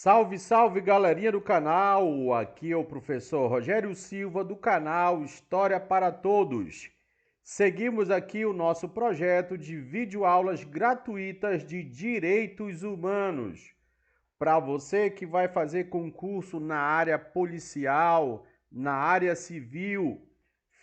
Salve, salve, galerinha do canal! Aqui é o professor Rogério Silva do canal História para Todos. Seguimos aqui o nosso projeto de videoaulas gratuitas de direitos humanos. Para você que vai fazer concurso na área policial, na área civil,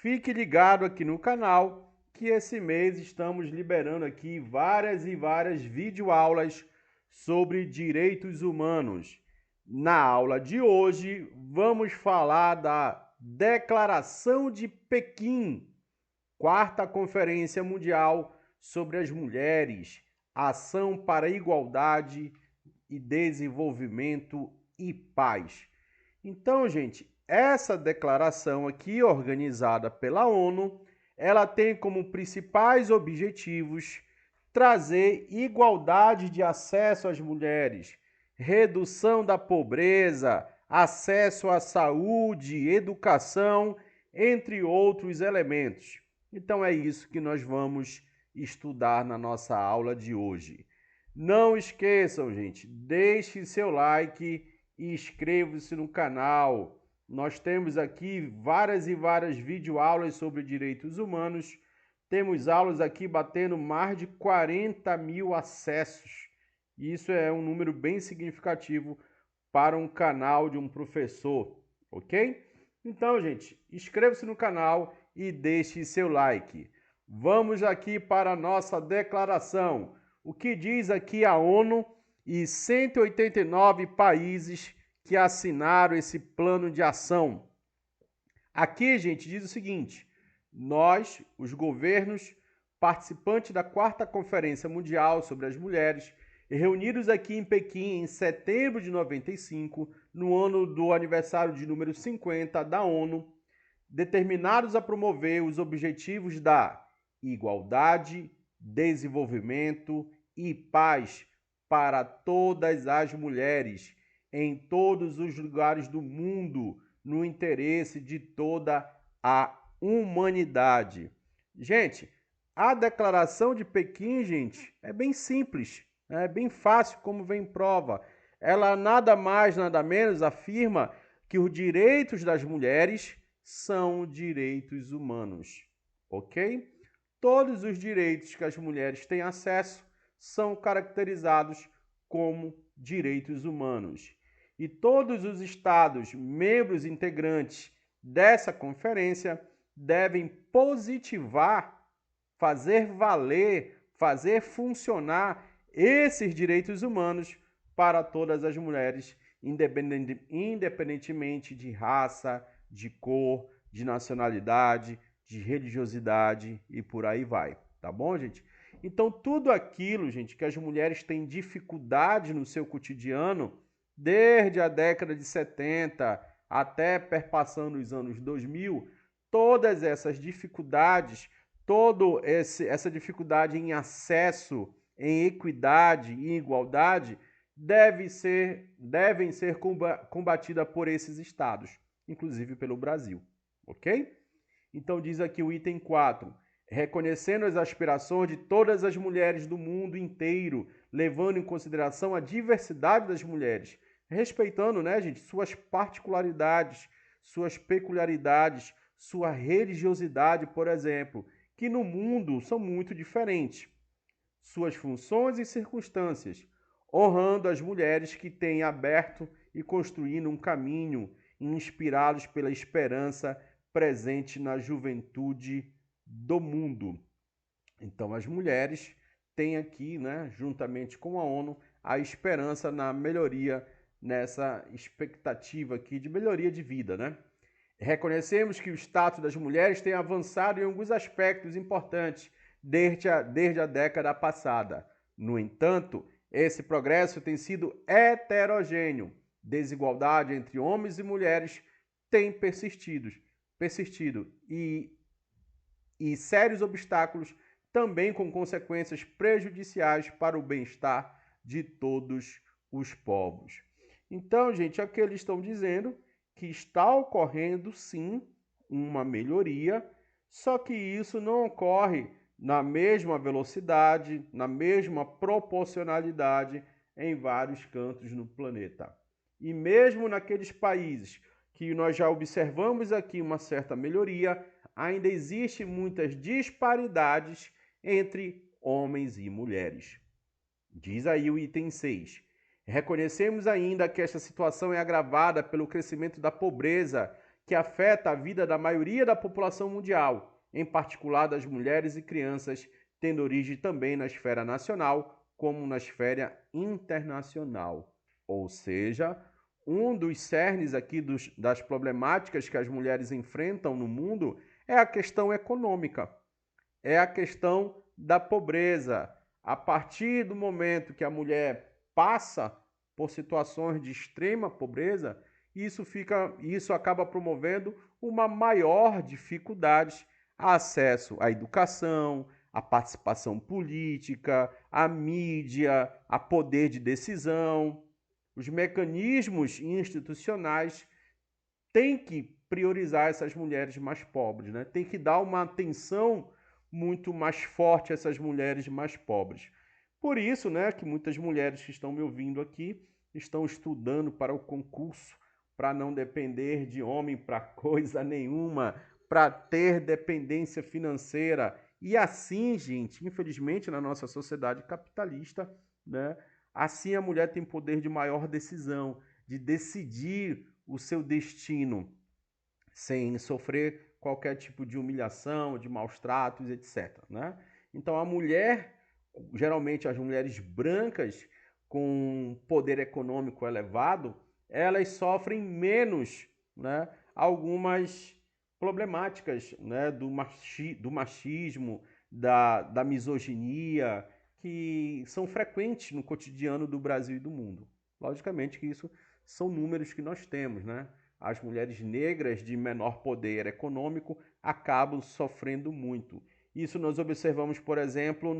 fique ligado aqui no canal que esse mês estamos liberando aqui várias e várias videoaulas sobre direitos humanos. Na aula de hoje, vamos falar da Declaração de Pequim, Quarta Conferência Mundial sobre as Mulheres, Ação para a Igualdade e Desenvolvimento e Paz. Então, gente, essa declaração aqui, organizada pela ONU, ela tem como principais objetivos trazer igualdade de acesso às mulheres, redução da pobreza, acesso à saúde, educação, entre outros elementos. Então é isso que nós vamos estudar na nossa aula de hoje. Não esqueçam, gente, deixe seu like e inscreva-se no canal. Nós temos aqui várias e várias videoaulas sobre direitos humanos. Temos aulas aqui batendo mais de 40 mil acessos. Isso é um número bem significativo para um canal de um professor, ok? Então, gente, inscreva-se no canal e deixe seu like. Vamos aqui para a nossa declaração. O que diz aqui a ONU e 189 países que assinaram esse plano de ação. Aqui, gente, diz o seguinte: nós, os governos, participantes da Quarta Conferência Mundial sobre as Mulheres, reunidos aqui em Pequim em setembro de 95, no ano do aniversário de número 50 da ONU, determinados a promover os objetivos da igualdade, desenvolvimento e paz para todas as mulheres, em todos os lugares do mundo, no interesse de toda a humanidade. Gente, a Declaração de Pequim, gente, é bem simples, é bem fácil, como vem prova. Ela nada mais, nada menos afirma que os direitos das mulheres são direitos humanos, ok? Todos os direitos que as mulheres têm acesso são caracterizados como direitos humanos. E todos os estados, membros integrantes dessa conferência, devem positivar, fazer valer, fazer funcionar esses direitos humanos para todas as mulheres, independentemente de raça, de cor, de nacionalidade, de religiosidade e por aí vai. Tá bom, gente? Então, tudo aquilo, gente, que as mulheres têm dificuldade no seu cotidiano, desde a década de 70 até perpassando os anos 2000, todas essas dificuldades, essa dificuldade em acesso, em equidade e igualdade, devem ser combatida por esses estados, inclusive pelo Brasil, ok? Então diz aqui o item 4, reconhecendo as aspirações de todas as mulheres do mundo inteiro, levando em consideração a diversidade das mulheres, respeitando, né, gente, suas particularidades, suas peculiaridades, sua religiosidade, por exemplo, que no mundo são muito diferentes, suas funções e circunstâncias, honrando as mulheres que têm aberto e construindo um caminho, inspirados pela esperança presente na juventude do mundo. Então, as mulheres têm aqui, né, juntamente com a ONU, a esperança na melhoria, nessa expectativa aqui de melhoria de vida, né? Reconhecemos que o status das mulheres tem avançado em alguns aspectos importantes desde a década passada. No entanto, esse progresso tem sido heterogêneo. Desigualdade entre homens e mulheres tem persistido e sérios obstáculos, também com consequências prejudiciais para o bem-estar de todos os povos. Então, gente, aqui eles estão dizendo que está ocorrendo, sim, uma melhoria, só que isso não ocorre na mesma velocidade, na mesma proporcionalidade em vários cantos no planeta. E mesmo naqueles países que nós já observamos aqui uma certa melhoria, ainda existem muitas disparidades entre homens e mulheres. Diz aí o item 6. Reconhecemos ainda que esta situação é agravada pelo crescimento da pobreza, que afeta a vida da maioria da população mundial, em particular das mulheres e crianças, tendo origem também na esfera nacional, como na esfera internacional. Ou seja, um dos cernes aqui das problemáticas que as mulheres enfrentam no mundo é a questão econômica, é a questão da pobreza. A partir do momento que a mulher passa por situações de extrema pobreza, isso acaba promovendo uma maior dificuldade a acesso à educação, à participação política, à mídia, a poder de decisão. Os mecanismos institucionais têm que priorizar essas mulheres mais pobres, né? Tem que dar uma atenção muito mais forte a essas mulheres mais pobres. Por isso, né, que muitas mulheres que estão me ouvindo aqui estão estudando para o concurso, para não depender de homem para coisa nenhuma, para ter dependência financeira. E assim, gente, infelizmente, na nossa sociedade capitalista, né, assim a mulher tem poder de maior decisão, de decidir o seu destino sem sofrer qualquer tipo de humilhação, de maus tratos, etc. Né? Então a mulher, geralmente as mulheres brancas com poder econômico elevado, elas sofrem menos, né, algumas problemáticas, né, do machismo, da misoginia, que são frequentes no cotidiano do Brasil e do mundo. Logicamente que isso são números que nós temos, né? As mulheres negras de menor poder econômico acabam sofrendo muito. Isso nós observamos, por exemplo,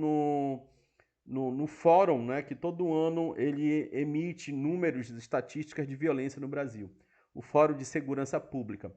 no fórum, né, que todo ano ele emite números de estatísticas de violência no Brasil. O Fórum de Segurança Pública.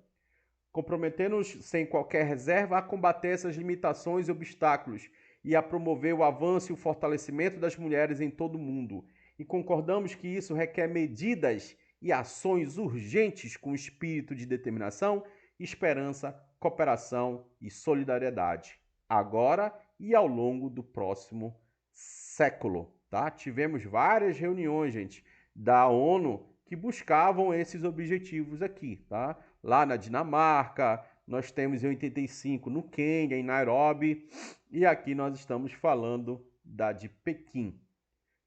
Comprometendo-nos sem qualquer reserva a combater essas limitações e obstáculos e a promover o avanço e o fortalecimento das mulheres em todo o mundo. E concordamos que isso requer medidas e ações urgentes com espírito de determinação, esperança, cooperação e solidariedade, agora e ao longo do próximo século. Tá? Tivemos várias reuniões, gente, da ONU que buscavam esses objetivos aqui. Tá? Lá na Dinamarca, nós temos em 85 no Quênia, em Nairobi, e aqui nós estamos falando da de Pequim.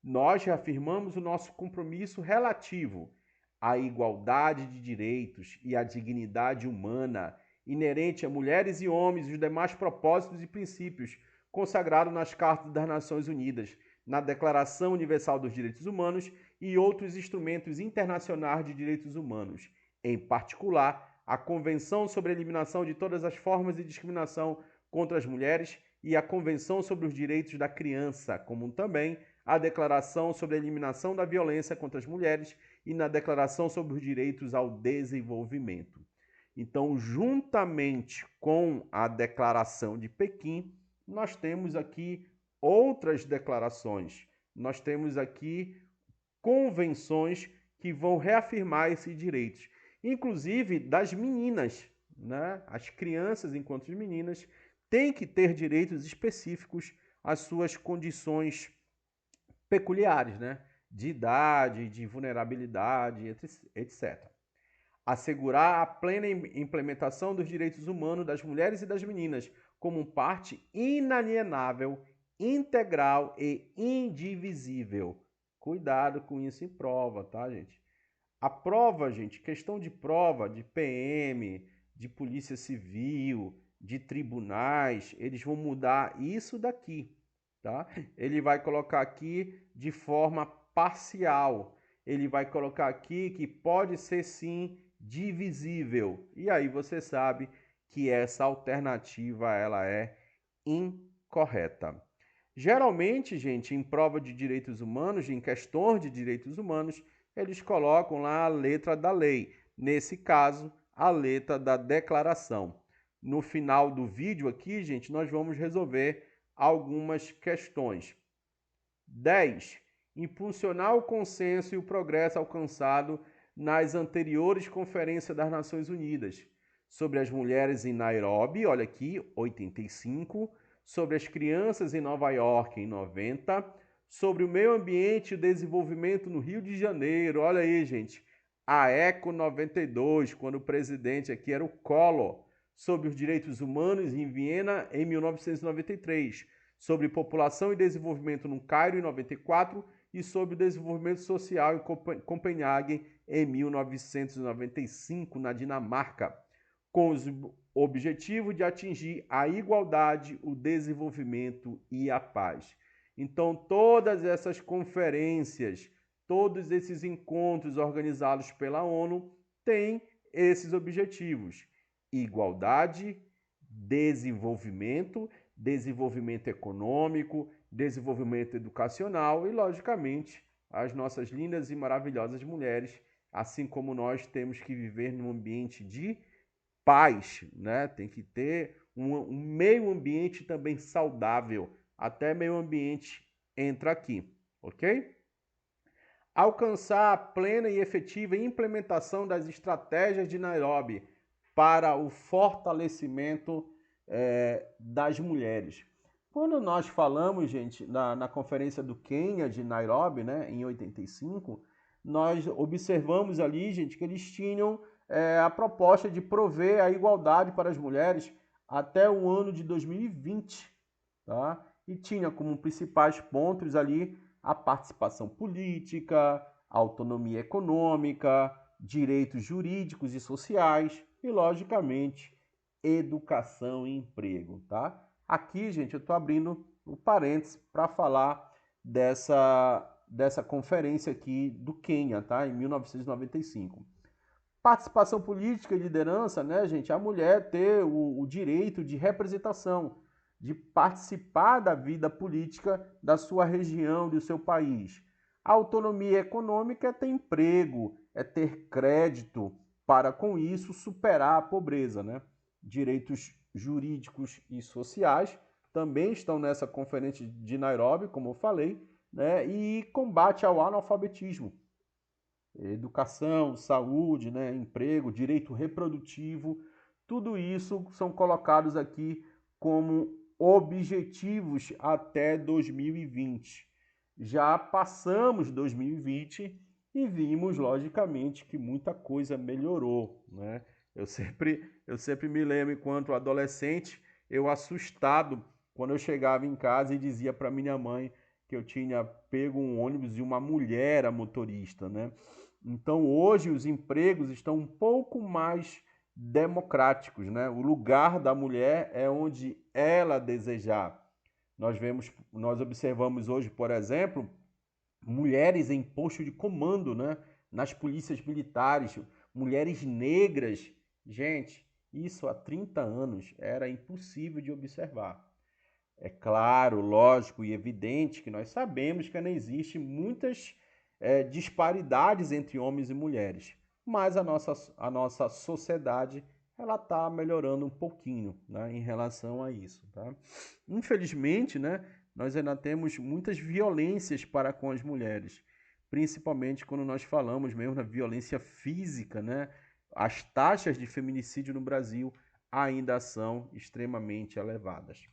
Nós reafirmamos o nosso compromisso relativo à igualdade de direitos e à dignidade humana inerente a mulheres e homens e os demais propósitos e princípios consagrados nas Cartas das Nações Unidas, na Declaração Universal dos Direitos Humanos e outros instrumentos internacionais de direitos humanos, em particular a Convenção sobre a Eliminação de Todas as Formas de Discriminação contra as Mulheres e a Convenção sobre os Direitos da Criança, como também a Declaração sobre a Eliminação da Violência contra as Mulheres e na Declaração sobre os Direitos ao Desenvolvimento. Então, juntamente com a Declaração de Pequim, nós temos aqui outras declarações. Nós temos aqui convenções que vão reafirmar esses direitos, inclusive das meninas, né? As crianças, enquanto meninas, têm que ter direitos específicos às suas condições peculiares, né? De idade, de vulnerabilidade, etc. Assegurar a plena implementação dos direitos humanos das mulheres e das meninas como parte inalienável, integral e indivisível. Cuidado com isso em prova, tá, gente? A prova, gente, questão de prova de PM, de polícia civil, de tribunais, eles vão mudar isso daqui, tá? Ele vai colocar aqui de forma parcial. Ele vai colocar aqui que pode ser sim divisível. E aí você sabe que essa alternativa ela é incorreta. Geralmente, gente, em prova de direitos humanos, em questões de direitos humanos, eles colocam lá a letra da lei. Nesse caso, a letra da declaração. No final do vídeo aqui, gente, nós vamos resolver algumas questões. 10. Impulsionar o consenso e o progresso alcançado nas anteriores conferências das Nações Unidas. Sobre as mulheres em Nairobi, olha aqui, 85. Sobre as crianças em Nova York, em 90. Sobre o meio ambiente e o desenvolvimento no Rio de Janeiro, olha aí, gente, a ECO 92, quando o presidente aqui era o Collor. Sobre os direitos humanos em Viena, em 1993. Sobre população e desenvolvimento no Cairo, em 94. E sobre o desenvolvimento social em Copenhague, em 1995, na Dinamarca, com o objetivo de atingir a igualdade, o desenvolvimento e a paz. Então, todas essas conferências, todos esses encontros organizados pela ONU têm esses objetivos: igualdade, desenvolvimento, desenvolvimento econômico, desenvolvimento educacional e, logicamente, as nossas lindas e maravilhosas mulheres, assim como nós temos que viver num ambiente de paz, né? Tem que ter um meio ambiente também saudável, até meio ambiente entra aqui, ok? Alcançar a plena e efetiva implementação das estratégias de Nairobi para o fortalecimento das mulheres. Quando nós falamos, gente, na conferência do Quênia de Nairobi, né, em 85, nós observamos ali, gente, que eles tinham a proposta de prover a igualdade para as mulheres até o ano de 2020, tá? E tinha como principais pontos ali a participação política, a autonomia econômica, direitos jurídicos e sociais e, logicamente, educação e emprego, tá? Aqui, gente, eu estou abrindo o parênteses para falar dessa conferência aqui do Quênia, tá? Em 1995. Participação política e liderança, né, gente? A mulher ter o direito de representação, de participar da vida política da sua região, do seu país. A autonomia econômica é ter emprego, é ter crédito para, com isso, superar a pobreza, né? Direitos jurídicos e sociais também estão nessa conferência de Nairobi, como eu falei, né? E combate ao analfabetismo. Educação, saúde, né? Emprego, direito reprodutivo, tudo isso são colocados aqui como objetivos até 2020. Já passamos 2020 e vimos, logicamente, que muita coisa melhorou, né? Eu sempre me lembro, enquanto adolescente, eu assustado quando eu chegava em casa e dizia para minha mãe que eu tinha pego um ônibus e uma mulher era motorista, né? Então, hoje, os empregos estão um pouco mais democráticos, né? O lugar da mulher é onde ela desejar. Nós observamos hoje, por exemplo, mulheres em posto de comando, né? Nas polícias militares, mulheres negras. Gente, isso há 30 anos era impossível de observar. É claro, lógico e evidente que nós sabemos que ainda existem muitas disparidades entre homens e mulheres, mas a nossa sociedade ela está melhorando um pouquinho, né, em relação a isso. Tá? Infelizmente, né, nós ainda temos muitas violências para com as mulheres, principalmente quando nós falamos mesmo na violência física, né? As taxas de feminicídio no Brasil ainda são extremamente elevadas.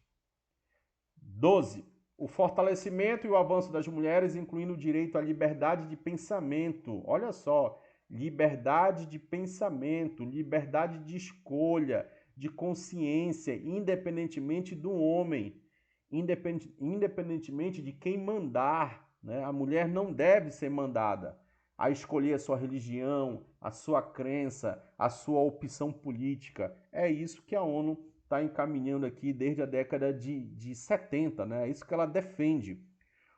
12. O fortalecimento e o avanço das mulheres, incluindo o direito à liberdade de pensamento. Olha só, liberdade de pensamento, liberdade de escolha, de consciência, independentemente do homem, independentemente de quem mandar, né? A mulher não deve ser mandada a escolher a sua religião, a sua crença, a sua opção política. É isso que a ONU está encaminhando aqui desde a década de 70, né? É isso que ela defende.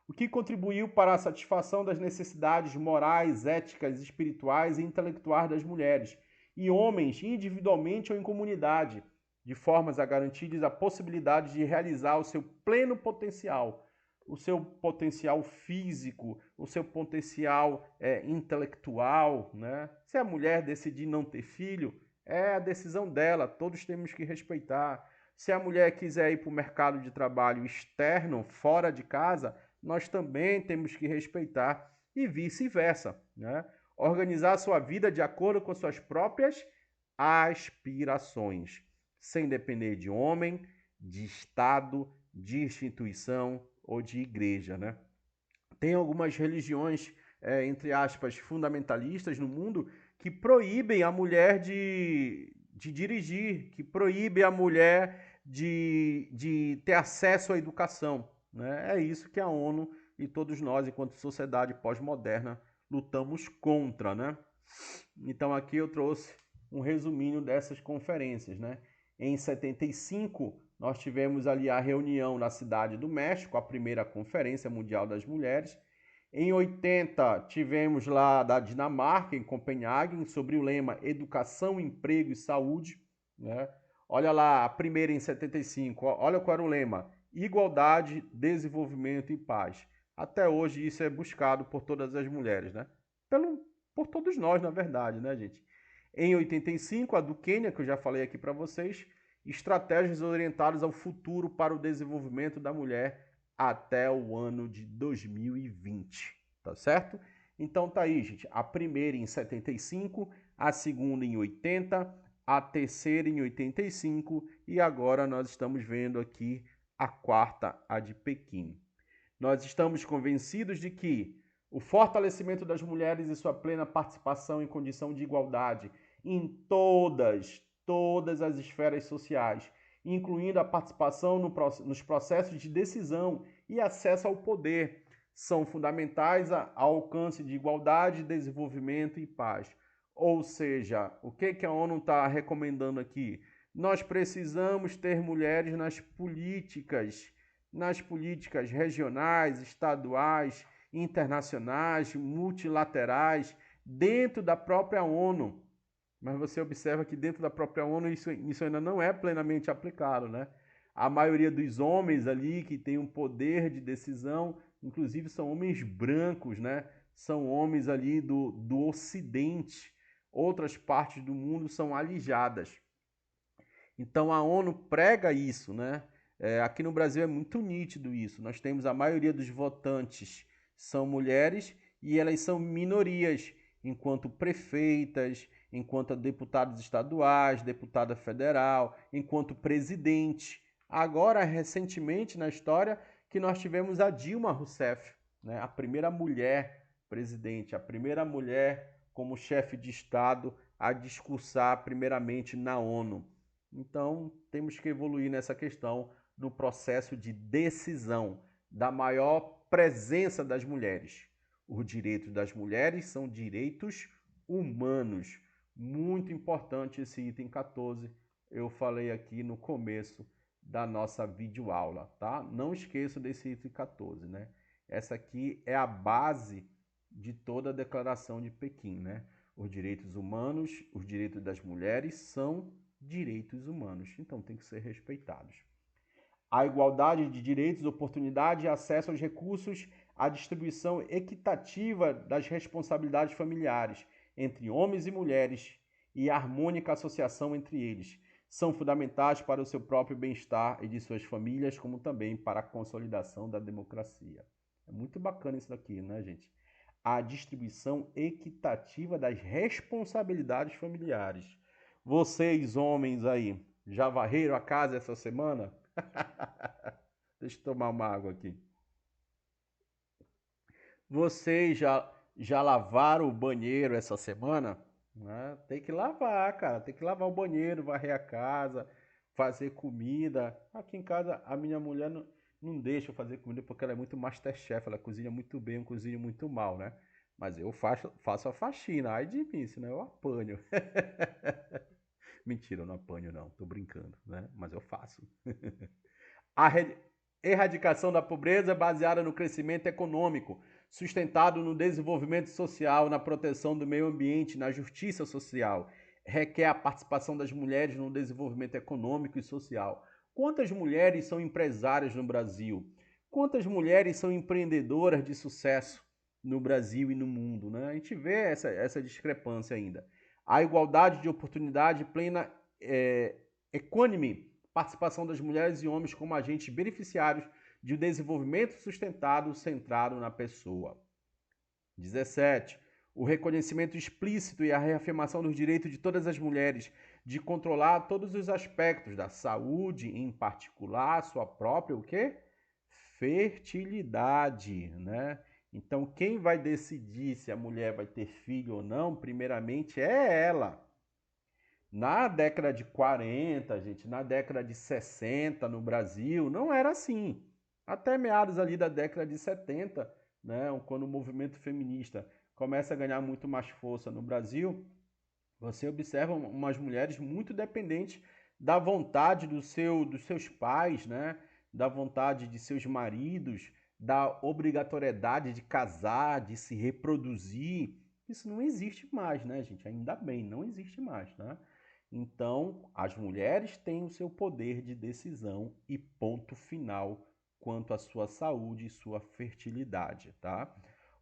O que contribuiu para a satisfação das necessidades morais, éticas, espirituais e intelectuais das mulheres e homens, individualmente ou em comunidade, de formas a garantir-lhes a possibilidade de realizar o seu pleno potencial, o seu potencial físico, o seu potencial intelectual, né? Se a mulher decidir não ter filho, é a decisão dela, todos temos que respeitar. Se a mulher quiser ir para o mercado de trabalho externo, fora de casa, nós também temos que respeitar e vice-versa, né? organizar sua vida de acordo com suas próprias aspirações, sem depender de homem, de Estado, de instituição ou de igreja, né? Tem algumas religiões, entre aspas, fundamentalistas no mundo que proíbem a mulher de dirigir, que proíbem a mulher de ter acesso à educação, né? É isso que a ONU e todos nós, enquanto sociedade pós-moderna, lutamos contra, né? Então aqui eu trouxe um resuminho dessas conferências, né? Em 75, nós tivemos ali a reunião na Cidade do México, a primeira Conferência Mundial das Mulheres. Em 80, tivemos lá da Dinamarca, em Copenhague, sobre o lema Educação, Emprego e Saúde, né? Olha lá, a primeira em 75, olha qual era o lema: Igualdade, Desenvolvimento e Paz. Até hoje isso é buscado por todas as mulheres, né? Por todos nós, na verdade, né, gente? Em 85, a do Quênia, que eu já falei aqui para vocês, estratégias orientadas ao futuro para o desenvolvimento da mulher até o ano de 2020, tá certo? Então tá aí, gente, a primeira em 75, a segunda em 80, a terceira em 85 e agora nós estamos vendo aqui a quarta, a de Pequim. Nós estamos convencidos de que o fortalecimento das mulheres e sua plena participação em condição de igualdade em todas as esferas sociais, incluindo a participação nos processos de decisão e acesso ao poder, são fundamentais ao alcance de igualdade, desenvolvimento e paz. Ou seja, o que a ONU está recomendando aqui? Nós precisamos ter mulheres nas políticas regionais, estaduais, internacionais, multilaterais, dentro da própria ONU. Mas você observa que dentro da própria ONU isso ainda não é plenamente aplicado, né? A maioria dos homens ali que tem um poder de decisão, inclusive são homens brancos, né? São homens ali do Ocidente. Outras partes do mundo são alijadas. Então a ONU prega isso, né? Aqui no Brasil é muito nítido isso. Nós temos a maioria dos votantes são mulheres e elas são minorias, enquanto prefeitas, enquanto deputados estaduais, deputada federal, enquanto presidente. Agora, recentemente na história, que nós tivemos a Dilma Rousseff, né? A primeira mulher presidente, a primeira mulher como chefe de Estado a discursar primeiramente na ONU. Então, temos que evoluir nessa questão do processo de decisão, da maior presença das mulheres. Os direitos das mulheres são direitos humanos. Muito importante esse item 14. Eu falei aqui no começo da nossa videoaula, tá? Não esqueça desse item 14, né? Essa aqui é a base de toda a Declaração de Pequim, né? Os direitos humanos, os direitos das mulheres são direitos humanos, então tem que ser respeitados. A igualdade de direitos, oportunidade e acesso aos recursos, a distribuição equitativa das responsabilidades familiares entre homens e mulheres e a harmônica associação entre eles são fundamentais para o seu próprio bem-estar e de suas famílias, como também para a consolidação da democracia. É muito bacana isso daqui, né, gente? A distribuição equitativa das responsabilidades familiares. Vocês, homens aí, já varreram a casa essa semana? Deixa eu tomar uma água aqui. Vocês já lavaram o banheiro essa semana? Tem que lavar, cara. Tem que lavar o banheiro, varrer a casa, fazer comida. Aqui em casa, a minha mulher não deixa eu fazer comida porque ela é muito masterchef. Ela cozinha muito bem, eu cozinho muito mal, né? Mas eu faço a faxina. Ai de mim, senão eu apanho. Mentira, eu não apanho não. Tô brincando, né? Mas eu faço. A erradicação da pobreza baseada no crescimento econômico, sustentado no desenvolvimento social, na proteção do meio ambiente, na justiça social, requer a participação das mulheres no desenvolvimento econômico e social. Quantas mulheres são empresárias no Brasil? Quantas mulheres são empreendedoras de sucesso no Brasil e no mundo, né? A gente vê essa discrepância ainda. A igualdade de oportunidade plena, equânime, participação das mulheres e homens como agentes beneficiários de um desenvolvimento sustentado centrado na pessoa. 17. o reconhecimento explícito e a reafirmação dos direitos de todas as mulheres de controlar todos os aspectos da saúde, em particular sua própria o quê? Fertilidade, né? Então, quem vai decidir se a mulher vai ter filho ou não, primeiramente, é ela. Na década de 40, gente, na década de 60 no Brasil, não era assim. Até meados ali da década de 70, né, quando o movimento feminista começa a ganhar muito mais força no Brasil, você observa umas mulheres muito dependentes da vontade dos seus pais, né, da vontade de seus maridos, da obrigatoriedade de casar, de se reproduzir. Isso não existe mais, né, gente? Ainda bem, não existe mais, né? Então, as mulheres têm o seu poder de decisão e ponto final quanto à sua saúde e sua fertilidade, tá?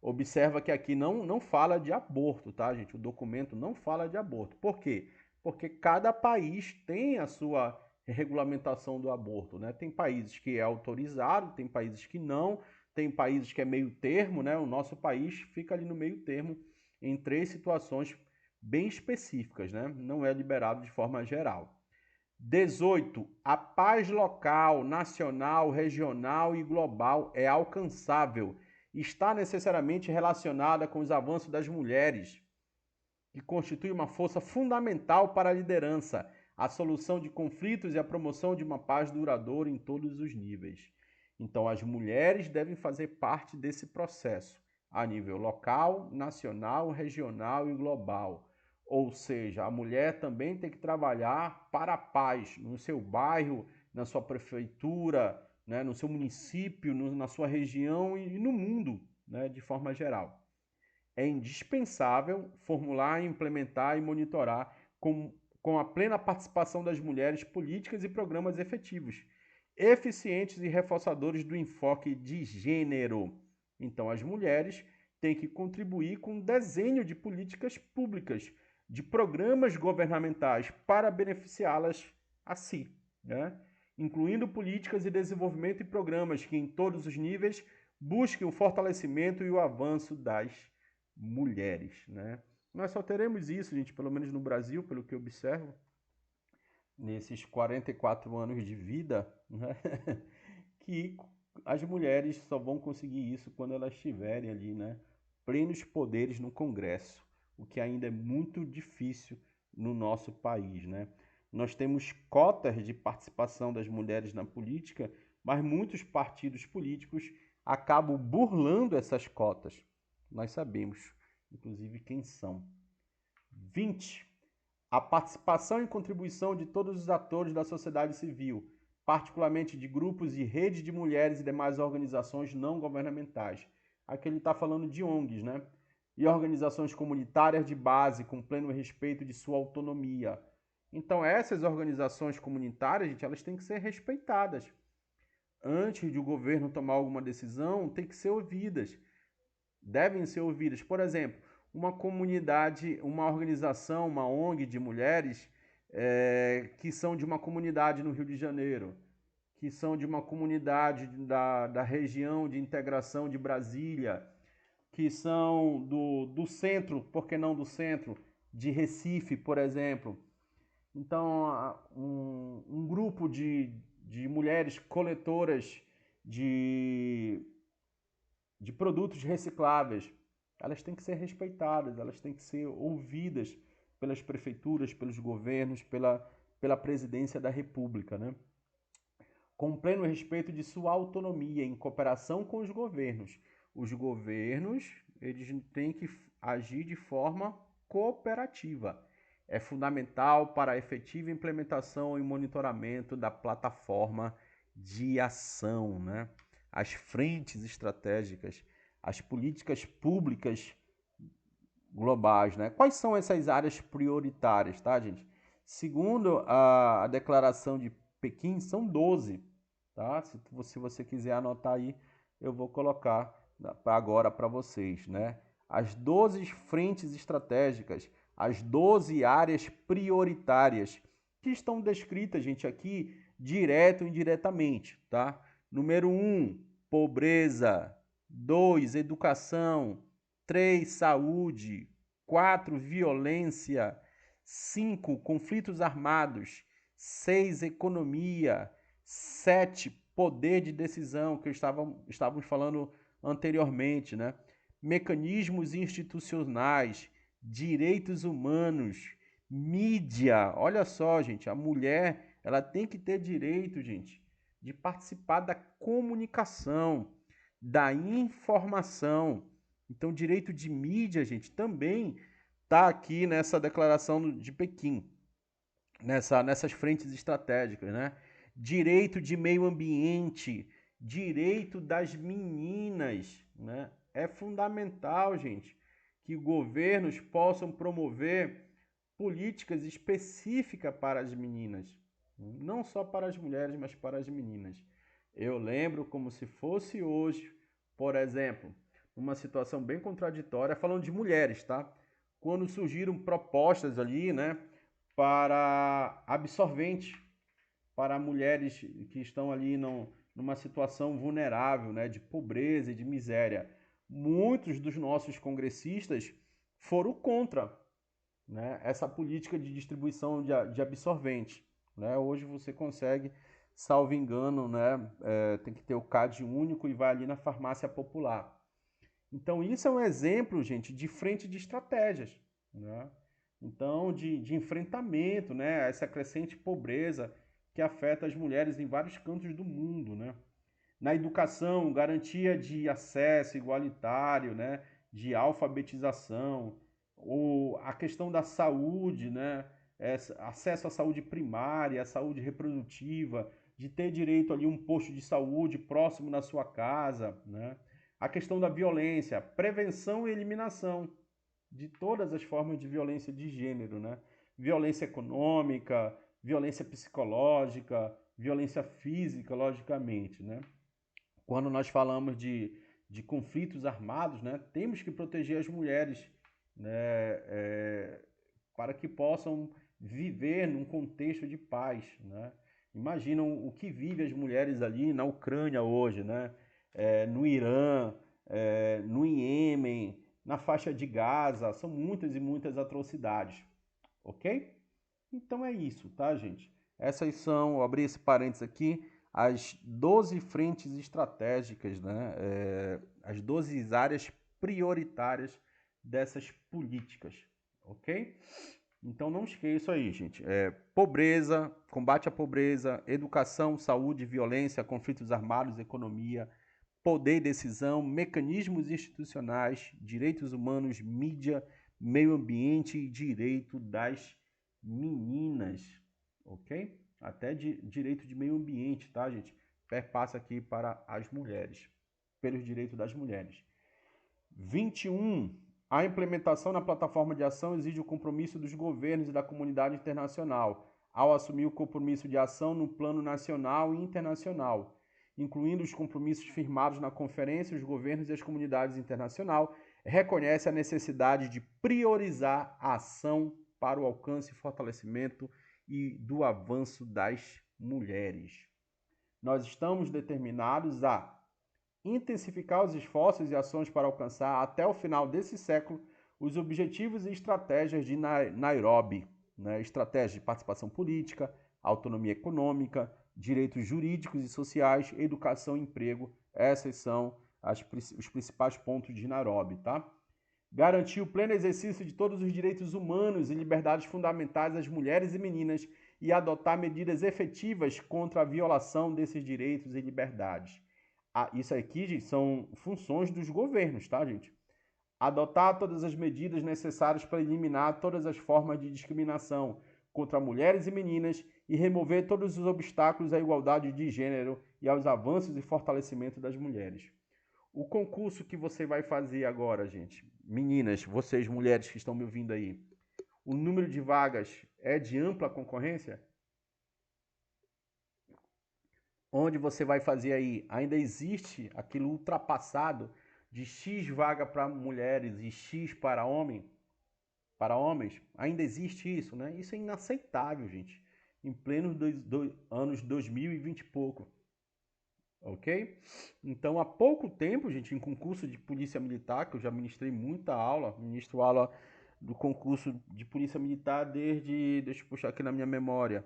Observa que aqui não fala de aborto, tá, gente? O documento não fala de aborto. Por quê? Porque cada país tem a sua regulamentação do aborto, né? Tem países que é autorizado, tem países que não, tem países que é meio termo, né? O nosso país fica ali no meio termo em três situações bem específicas, né? Não é liberado de forma geral. 18. A paz local, nacional, regional e global é alcançável. Está necessariamente relacionada com os avanços das mulheres, que constitui uma força fundamental para a liderança, a solução de conflitos e a promoção de uma paz duradoura em todos os níveis. Então, as mulheres devem fazer parte desse processo, a nível local, nacional, regional e global. Ou seja, a mulher também tem que trabalhar para a paz no seu bairro, na sua prefeitura, né, no seu município, na sua região e no mundo, né, de forma geral. É indispensável formular, implementar e monitorar com a plena participação das mulheres políticas e programas efetivos, eficientes e reforçadores do enfoque de gênero. Então, as mulheres têm que contribuir com o desenho de políticas públicas, de programas governamentais para beneficiá-las a si, né? Incluindo políticas de desenvolvimento e programas que, em todos os níveis, busquem o fortalecimento e o avanço das mulheres, né? Nós só teremos isso, gente, pelo menos no Brasil, pelo que eu observo, nesses 44 anos de vida, né? Que as mulheres só vão conseguir isso quando elas estiverem ali, né? Plenos poderes no Congresso, o que ainda é muito difícil no nosso país, né? Nós temos cotas de participação das mulheres na política, mas muitos partidos políticos acabam burlando essas cotas. Nós sabemos, inclusive, quem são. 20. A participação e contribuição de todos os atores da sociedade civil, particularmente de grupos e redes de mulheres e demais organizações não governamentais. Aqui ele está falando de ONGs, né? E organizações comunitárias de base, com pleno respeito de sua autonomia. Então, essas organizações comunitárias, gente, elas têm que ser respeitadas. Antes de o governo tomar alguma decisão, tem que ser ouvidas. Devem ser ouvidas. Por exemplo, uma comunidade, uma organização, uma ONG de mulheres que são de uma comunidade no Rio de Janeiro, que são de uma comunidade da região de integração de Brasília, que são do centro, por que não do centro, de Recife, por exemplo. Então, um grupo de mulheres coletoras de, de produtos recicláveis, elas têm que ser respeitadas, elas têm que ser ouvidas pelas prefeituras, pelos governos, pela presidência da República, né? Com pleno respeito de sua autonomia, em cooperação com os governos. Os governos, eles têm que agir de forma cooperativa. É fundamental para a efetiva implementação e monitoramento da plataforma de ação, né? As frentes estratégicas, as políticas públicas globais, né? Quais são essas áreas prioritárias, tá, gente? Segundo a declaração de Pequim, são 12, tá? Se você quiser anotar aí, eu vou colocar agora para vocês, né? As 12 frentes estratégicas, as 12 áreas prioritárias, que estão descritas, gente, aqui, direto e indiretamente, tá? Número 1, pobreza. 2, educação. 3, saúde. 4, violência. 5, conflitos armados. 6, economia. 7, poder de decisão, que estávamos falando anteriormente, né? Mecanismos institucionais, direitos humanos, mídia. Olha só, gente, a mulher, ela tem que ter direito, gente, de participar da comunicação, da informação. Então, direito de mídia, gente, também está aqui nessa declaração de Pequim, nessas frentes estratégicas, né? Direito de meio ambiente, direito das meninas, né? É fundamental, gente, que governos possam promover políticas específicas para as meninas, não só para as mulheres, mas para as meninas. Eu lembro como se fosse hoje, por exemplo, uma situação bem contraditória, falando de mulheres, tá? Quando surgiram propostas ali, né, para absorvente para mulheres que estão ali numa situação vulnerável, né, de pobreza e de miséria. Muitos dos nossos congressistas foram contra, né, essa política de distribuição de absorvente. Né? Hoje você consegue, salvo engano, né, tem que ter o CAD único e vai ali na farmácia popular. Então, isso é um exemplo, gente, de frente de estratégias, né? Então, de enfrentamento, né, a essa crescente pobreza que afeta as mulheres em vários cantos do mundo, né? Na educação, garantia de acesso igualitário, né, de alfabetização, ou a questão da saúde, né, acesso à saúde primária, à saúde reprodutiva, de ter direito ali a um posto de saúde próximo na sua casa, né? A questão da violência, prevenção e eliminação de todas as formas de violência de gênero, né? Violência econômica, violência psicológica, violência física, logicamente, né? Quando nós falamos de conflitos armados, né, temos que proteger as mulheres, né, para que possam viver num contexto de paz. Né? Imaginam o que vivem as mulheres ali na Ucrânia hoje, né? No Irã, no Iêmen, na faixa de Gaza, são muitas e muitas atrocidades, ok? Então é isso, tá, gente? Essas são, eu abri esse parênteses aqui, as 12 frentes estratégicas, né? As 12 áreas prioritárias dessas políticas, ok? Então não esqueça aí, gente. Pobreza, combate à pobreza, educação, saúde, violência, conflitos armados, economia, poder e decisão, mecanismos institucionais, direitos humanos, mídia, meio ambiente e direito das meninas, ok? Até de direito de meio ambiente, tá, gente? Perpassa aqui para as mulheres, pelos direitos das mulheres. 21. A implementação na plataforma de ação exige o compromisso dos governos e da comunidade internacional, ao assumir o compromisso de ação no plano nacional e internacional, incluindo os compromissos firmados na conferência, os governos e as comunidades internacionais, reconhece a necessidade de priorizar a ação para o alcance e fortalecimento e do avanço das mulheres. Nós estamos determinados a intensificar os esforços e ações para alcançar, até o final desse século, os objetivos e estratégias de Nairobi, né? Estratégias de participação política, autonomia econômica, direitos jurídicos e sociais, educação e emprego. Essas são os principais pontos de Nairobi, tá? Garantir o pleno exercício de todos os direitos humanos e liberdades fundamentais às mulheres e meninas e adotar medidas efetivas contra a violação desses direitos e liberdades. Isso aqui, gente, são funções dos governos, tá, gente? Adotar todas as medidas necessárias para eliminar todas as formas de discriminação contra mulheres e meninas e remover todos os obstáculos à igualdade de gênero e aos avanços e fortalecimento das mulheres. O concurso que você vai fazer agora, gente, meninas, vocês mulheres que estão me ouvindo aí, o número de vagas é de ampla concorrência? Onde você vai fazer aí, ainda existe aquilo ultrapassado de X vaga para mulheres e X para homens? Ainda existe isso, né? Isso é inaceitável, gente. Em plenos anos 2020 e pouco. ok? Então, há pouco tempo, gente, em concurso de polícia militar, que eu já ministrei muita aula, ministro aula do concurso de polícia militar desde, deixa eu puxar aqui na minha memória,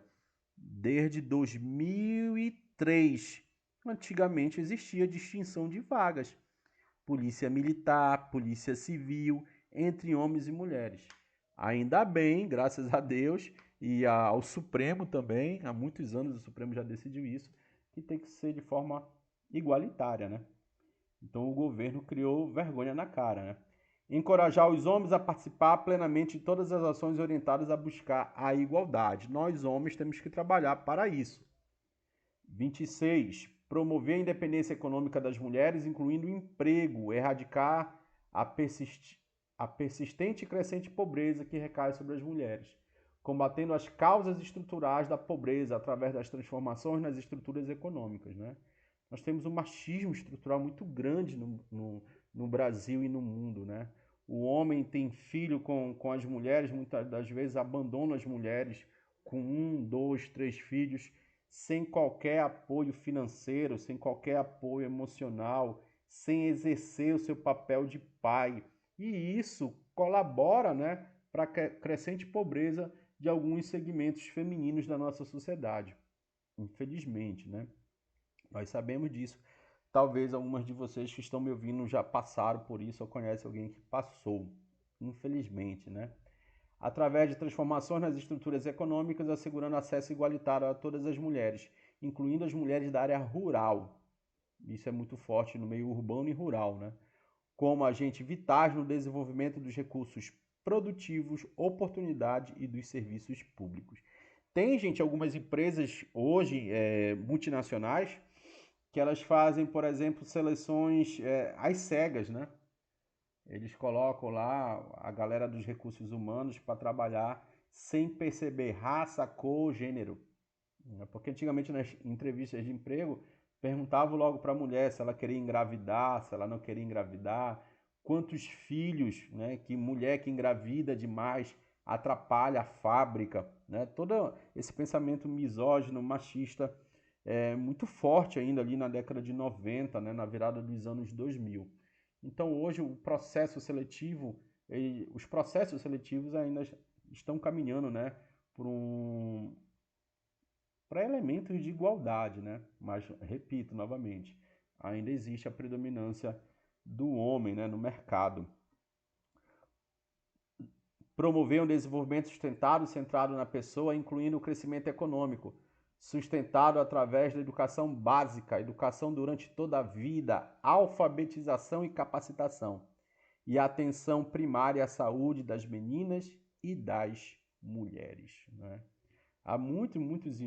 desde 2003. Antigamente existia distinção de vagas, polícia militar, polícia civil, entre homens e mulheres. Ainda bem, graças a Deus, e ao Supremo também, há muitos anos o Supremo já decidiu isso, que tem que ser de forma igualitária, né? Então o governo criou vergonha na cara, né? Encorajar os homens a participar plenamente de todas as ações orientadas a buscar a igualdade. Nós homens temos que trabalhar para isso. 26. Promover a independência econômica das mulheres, incluindo o emprego, erradicar a persistente e crescente pobreza que recai sobre as mulheres, combatendo as causas estruturais da pobreza através das transformações nas estruturas econômicas, né? Nós temos um machismo estrutural muito grande no Brasil e no mundo, né? O homem tem filho com as mulheres, muitas das vezes abandona as mulheres com um, dois, três filhos, sem qualquer apoio financeiro, sem qualquer apoio emocional, sem exercer o seu papel de pai. E isso colabora, né, para a crescente pobreza de alguns segmentos femininos da nossa sociedade. Infelizmente, né? Nós sabemos disso. Talvez algumas de vocês que estão me ouvindo já passaram por isso ou conhecem alguém que passou. Infelizmente, né? Através de transformações nas estruturas econômicas, assegurando acesso igualitário a todas as mulheres, incluindo as mulheres da área rural. Isso é muito forte no meio urbano e rural, né? Como agentes vitais no desenvolvimento dos recursos produtivos, oportunidade e dos serviços públicos. Tem, gente, algumas empresas hoje multinacionais que elas fazem, por exemplo, seleções às cegas, né? Eles colocam lá a galera dos recursos humanos para trabalhar sem perceber raça, cor, gênero. Porque antigamente nas entrevistas de emprego perguntavam logo para a mulher se ela queria engravidar, se ela não queria engravidar, quantos filhos, né? Que mulher que engravida demais atrapalha a fábrica, né? Todo esse pensamento misógino, machista é muito forte ainda ali na década de 90, né? Na virada dos anos 2000. Então hoje o processo seletivo, os processos seletivos ainda estão caminhando, né, por para elementos de igualdade, né? Mas repito novamente, ainda existe a predominância do homem, né, no mercado. Promover um desenvolvimento sustentável centrado na pessoa, incluindo o crescimento econômico, sustentado através da educação básica, educação durante toda a vida, alfabetização e capacitação, e atenção primária à saúde das meninas e das mulheres, né? Há muitos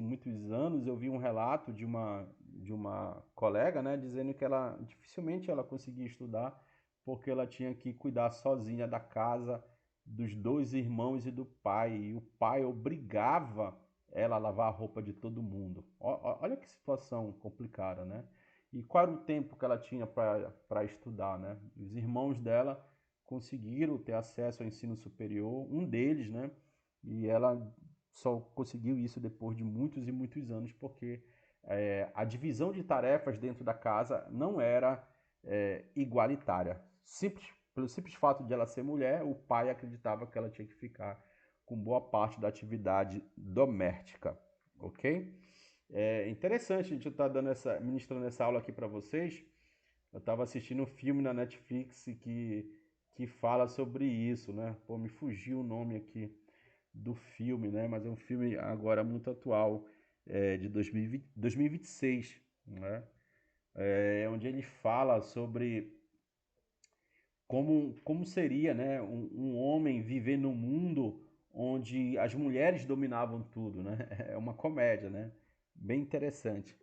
anos eu vi um relato de uma colega, né, dizendo que ela dificilmente ela conseguia estudar porque ela tinha que cuidar sozinha da casa, dos dois irmãos e do pai. E o pai obrigava ela a lavar a roupa de todo mundo. Olha que situação complicada, né? E qual era o tempo que ela tinha para estudar, né? Os irmãos dela conseguiram ter acesso ao ensino superior, um deles, né? E ela só conseguiu isso depois de muitos e muitos anos, porque a divisão de tarefas dentro da casa não era igualitária. Pelo simples fato de ela ser mulher, o pai acreditava que ela tinha que ficar com boa parte da atividade doméstica, ok? É interessante a gente estar ministrando essa aula aqui para vocês. Eu estava assistindo um filme na Netflix que fala sobre isso, né? Pô, me fugiu o nome aqui do filme, né? Mas é um filme agora muito atual, de 2026, né? Onde ele fala sobre como seria, né, um homem viver num mundo onde as mulheres dominavam tudo, né? É uma comédia, né? Bem interessante.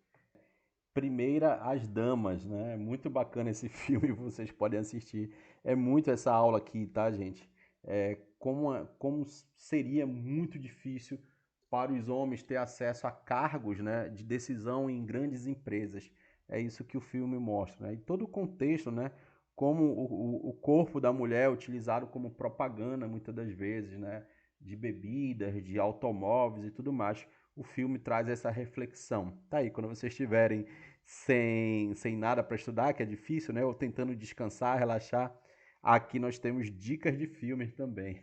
Primeira as Damas, né? Muito bacana esse filme, vocês podem assistir. É muito essa aula aqui, tá, gente? Como seria muito difícil para os homens ter acesso a cargos, né, de decisão em grandes empresas. É isso que o filme mostra, né? E todo o contexto, né? Como o corpo da mulher é utilizado como propaganda, muitas das vezes, né? De bebidas, de automóveis e tudo mais. O filme traz essa reflexão. Tá aí, quando vocês tiverem sem nada para estudar, que é difícil, né? Ou tentando descansar, relaxar. Aqui nós temos dicas de filmes também.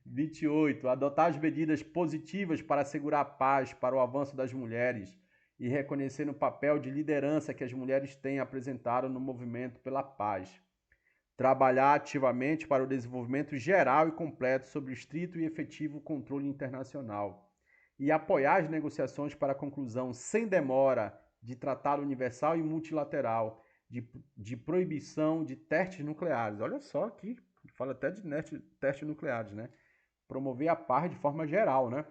28. Adotar as medidas positivas para assegurar a paz para o avanço das mulheres e reconhecer o papel de liderança que as mulheres têm apresentado no movimento pela paz. Trabalhar ativamente para o desenvolvimento geral e completo sob o estrito e efetivo controle internacional. E apoiar as negociações para a conclusão sem demora de tratado universal e multilateral de proibição de testes nucleares. Olha só aqui, fala até de testes nucleares, né? Promover a paz de forma geral, né?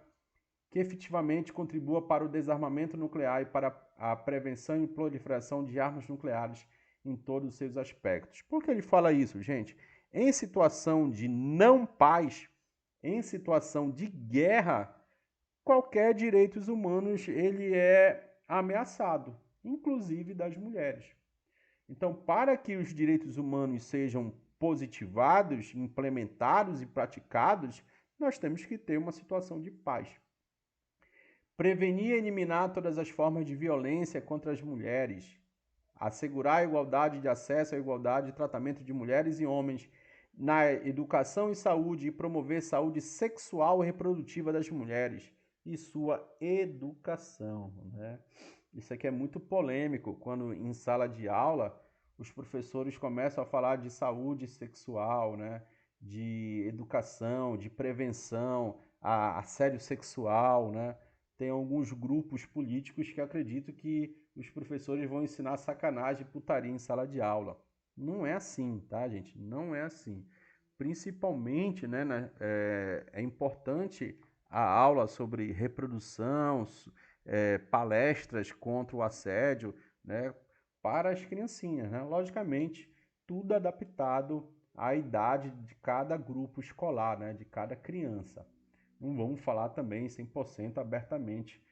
Que efetivamente contribua para o desarmamento nuclear e para a prevenção e proliferação de armas nucleares em todos os seus aspectos. Por que ele fala isso, gente? Em situação de não paz, em situação de guerra, qualquer direitos humanos ele é ameaçado, inclusive das mulheres. Então, para que os direitos humanos sejam positivados, implementados e praticados, nós temos que ter uma situação de paz. Prevenir e eliminar todas as formas de violência contra as mulheres. Assegurar a igualdade de acesso à igualdade de tratamento de mulheres e homens na educação e saúde e promover saúde sexual e reprodutiva das mulheres e sua educação, né? Isso aqui é muito polêmico quando em sala de aula os professores começam a falar de saúde sexual, né? De educação, de prevenção, assédio sexual, né? Tem alguns grupos políticos que acreditam que os professores vão ensinar sacanagem e putaria em sala de aula. Não é assim, tá, gente? Não é assim. Principalmente, né, é importante a aula sobre reprodução, palestras contra o assédio, né, para as criancinhas, né? Logicamente, tudo adaptado à idade de cada grupo escolar, né, de cada criança. Não vamos falar também 100% abertamente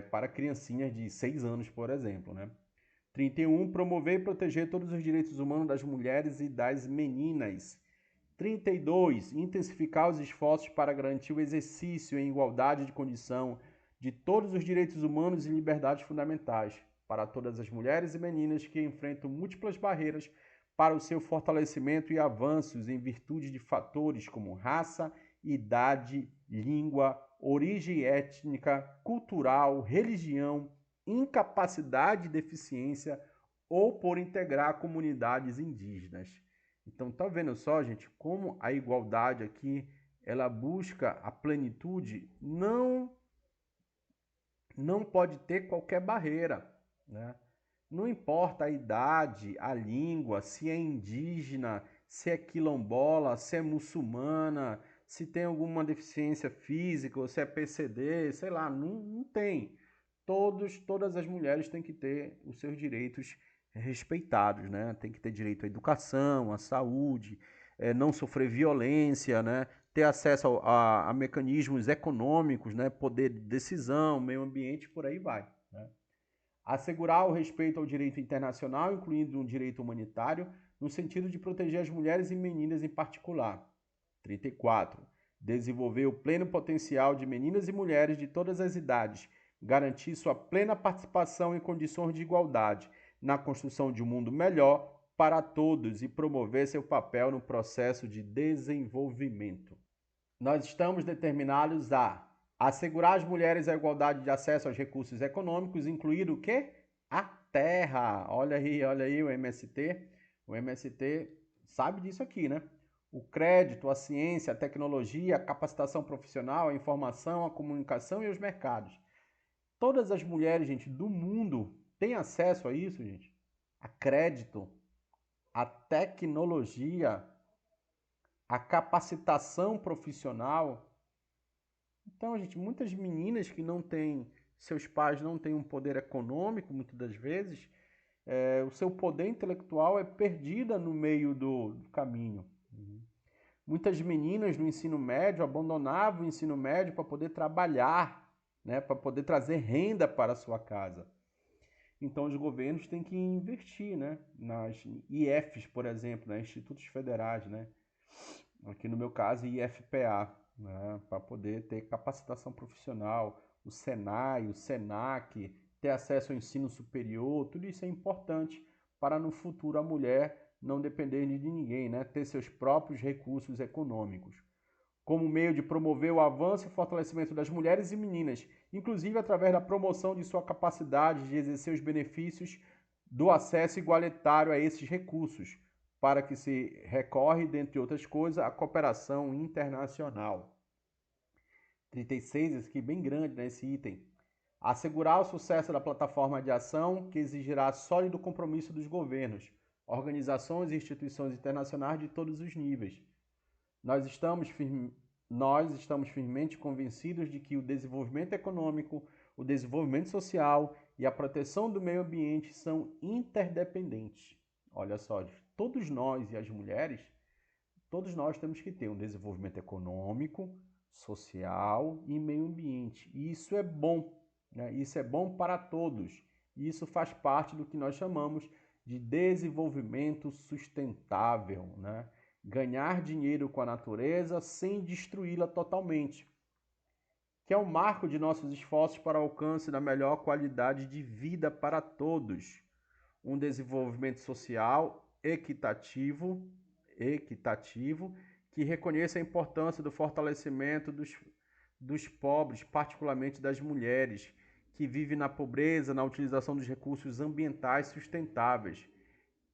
para criancinhas de 6 anos, por exemplo, né? 31. Promover e proteger todos os direitos humanos das mulheres e das meninas. 32. Intensificar os esforços para garantir o exercício em igualdade de condição de todos os direitos humanos e liberdades fundamentais para todas as mulheres e meninas que enfrentam múltiplas barreiras para o seu fortalecimento e avanços em virtude de fatores como raça, idade, língua, origem étnica, cultural, religião, incapacidade e deficiência ou por integrar comunidades indígenas. Então, tá vendo só, gente, como a igualdade aqui, ela busca a plenitude, não pode ter qualquer barreira, né? Não importa a idade, a língua, se é indígena, se é quilombola, se é muçulmana, se tem alguma deficiência física, ou se é PCD, sei lá, não tem. Todas as mulheres têm que ter os seus direitos respeitados, né? Tem que ter direito à educação, à saúde, não sofrer violência, né? Ter acesso a mecanismos econômicos, né? Poder de decisão, meio ambiente, por aí vai, né? Assegurar o respeito ao direito internacional, incluindo um direito humanitário, no sentido de proteger as mulheres e meninas em particular. 34. Desenvolver o pleno potencial de meninas e mulheres de todas as idades, garantir sua plena participação em condições de igualdade na construção de um mundo melhor para todos e promover seu papel no processo de desenvolvimento. Nós estamos determinados a assegurar às mulheres a igualdade de acesso aos recursos econômicos, incluir o quê? A terra. Olha aí o MST. O MST sabe disso aqui, né? O crédito, a ciência, a tecnologia, a capacitação profissional, a informação, a comunicação e os mercados. Todas as mulheres, gente, do mundo têm acesso a isso, gente. A crédito, a tecnologia, a capacitação profissional. Então, gente, muitas meninas que não têm, seus pais não têm um poder econômico, muitas das vezes, o seu poder intelectual é perdida no meio do caminho. Muitas meninas no ensino médio abandonavam o ensino médio para poder trabalhar, né, para poder trazer renda para a sua casa. Então, os governos têm que investir, né, nas IFs, por exemplo, né, Institutos Federais, né, aqui no meu caso, IFPA, né, para poder ter capacitação profissional, o Senai, o Senac, ter acesso ao ensino superior, tudo isso é importante para no futuro a mulher não depender de ninguém, né? Ter seus próprios recursos econômicos, como meio de promover o avanço e fortalecimento das mulheres e meninas, inclusive através da promoção de sua capacidade de exercer os benefícios do acesso igualitário a esses recursos, para que se recorre, dentre outras coisas, à cooperação internacional. 36, esse aqui é bem grande, né, esse item. Assegurar o sucesso da plataforma de ação, que exigirá sólido compromisso dos governos, organizações e instituições internacionais de todos os níveis. Nós estamos firmemente convencidos de que o desenvolvimento econômico, o desenvolvimento social e a proteção do meio ambiente são interdependentes. Olha só, todos nós e as mulheres, todos nós temos que ter um desenvolvimento econômico, social e meio ambiente. E isso é bom, né? Isso é bom para todos. E isso faz parte do que nós chamamos de desenvolvimento sustentável, né? Ganhar dinheiro com a natureza sem destruí-la totalmente, que é o marco de nossos esforços para o alcance da melhor qualidade de vida para todos. Um desenvolvimento social equitativo, que reconheça a importância do fortalecimento dos pobres, particularmente das mulheres, que vivem na pobreza, na utilização dos recursos ambientais sustentáveis.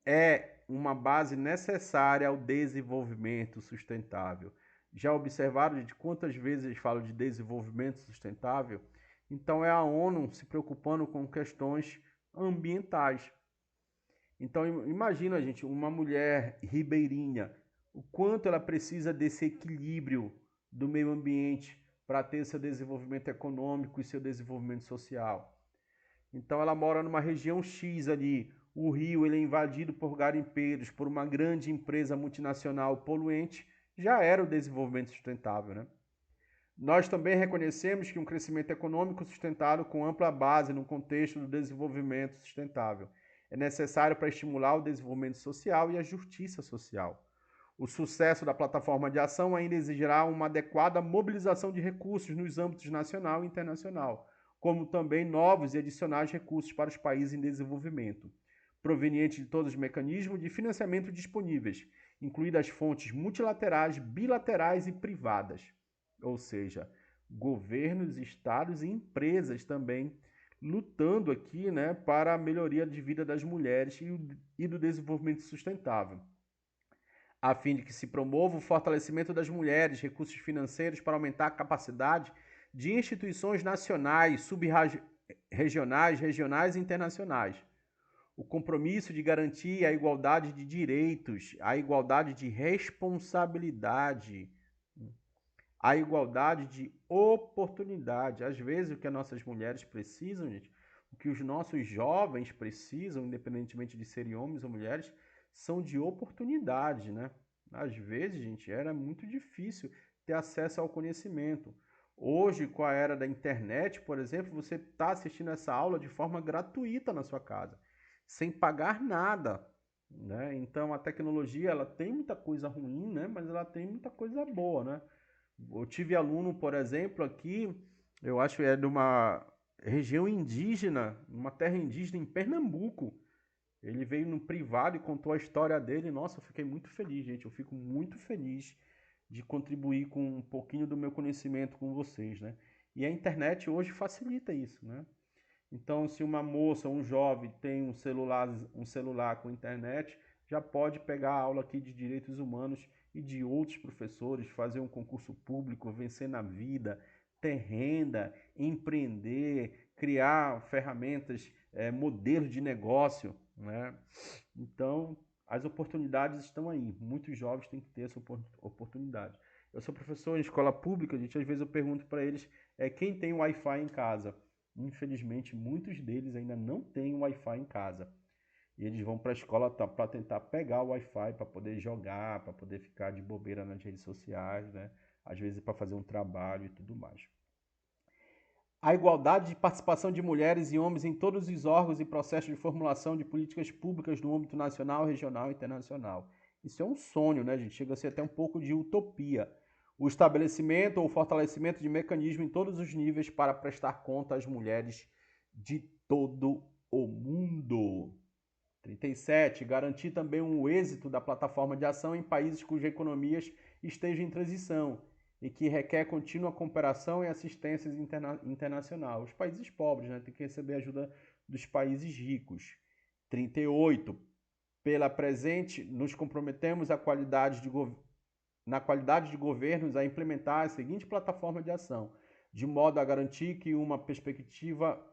É uma base necessária ao desenvolvimento sustentável. Já observaram de quantas vezes eles falam de desenvolvimento sustentável? Então é a ONU se preocupando com questões ambientais. Então imagina, gente, uma mulher ribeirinha, o quanto ela precisa desse equilíbrio do meio ambiente para ter seu desenvolvimento econômico e seu desenvolvimento social. Então ela mora numa região X ali, o rio ele é invadido por garimpeiros, por uma grande empresa multinacional poluente, já era o desenvolvimento sustentável, né? Nós também reconhecemos que um crescimento econômico sustentado com ampla base no contexto do desenvolvimento sustentável é necessário para estimular o desenvolvimento social e a justiça social. O sucesso da plataforma de ação ainda exigirá uma adequada mobilização de recursos nos âmbitos nacional e internacional, como também novos e adicionais recursos para os países em desenvolvimento, provenientes de todos os mecanismos de financiamento disponíveis, incluídas fontes multilaterais, bilaterais e privadas, ou seja, governos, estados e empresas também lutando aqui, né, para a melhoria de vida das mulheres e do desenvolvimento sustentável, a fim de que se promova o fortalecimento das mulheres, recursos financeiros para aumentar a capacidade de instituições nacionais, sub-regionais, regionais e internacionais. O compromisso de garantir a igualdade de direitos, a igualdade de responsabilidade, a igualdade de oportunidade. Às vezes o que as nossas mulheres precisam, gente, o que os nossos jovens precisam, independentemente de serem homens ou mulheres, são de oportunidade, né? Às vezes, gente, era muito difícil ter acesso ao conhecimento. Hoje, com a era da internet, por exemplo, você está assistindo essa aula de forma gratuita na sua casa, sem pagar nada, né? Então, a tecnologia, ela tem muita coisa ruim, né? Mas ela tem muita coisa boa, né? Eu tive aluno, por exemplo, aqui, eu acho que é de uma região indígena, uma terra indígena em Pernambuco. Ele veio no privado e contou a história dele. Nossa, eu fiquei muito feliz, gente. Eu fico muito feliz de contribuir com um pouquinho do meu conhecimento com vocês, né? E a internet hoje facilita isso, né? Então, se uma moça, um jovem tem um celular com internet, já pode pegar a aula aqui de direitos humanos e de outros professores, fazer um concurso público, vencer na vida, ter renda, empreender, criar ferramentas, modelos de negócio, né? Então, as oportunidades estão aí. Muitos jovens têm que ter essa oportunidade. Eu sou professor em escola pública, gente, às vezes eu pergunto para eles quem tem Wi-Fi em casa. Infelizmente, muitos deles ainda não têm Wi-Fi em casa. E eles vão para a escola para tentar pegar o Wi-Fi, para poder jogar, para poder ficar de bobeira nas redes sociais, né? Às vezes para fazer um trabalho e tudo mais. A igualdade de participação de mulheres e homens em todos os órgãos e processos de formulação de políticas públicas no âmbito nacional, regional e internacional. Isso é um sonho, né, gente? Chega a ser até um pouco de utopia. O estabelecimento ou fortalecimento de mecanismos em todos os níveis para prestar conta às mulheres de todo o mundo. 37. Garantir também o êxito da plataforma de ação em países cujas economias estejam em transição e que requer contínua cooperação e assistência internacional. Os países pobres, né, têm que receber ajuda dos países ricos. 38. Pela presente, nos comprometemos na qualidade de governos a implementar a seguinte plataforma de ação, de modo a garantir que uma perspectiva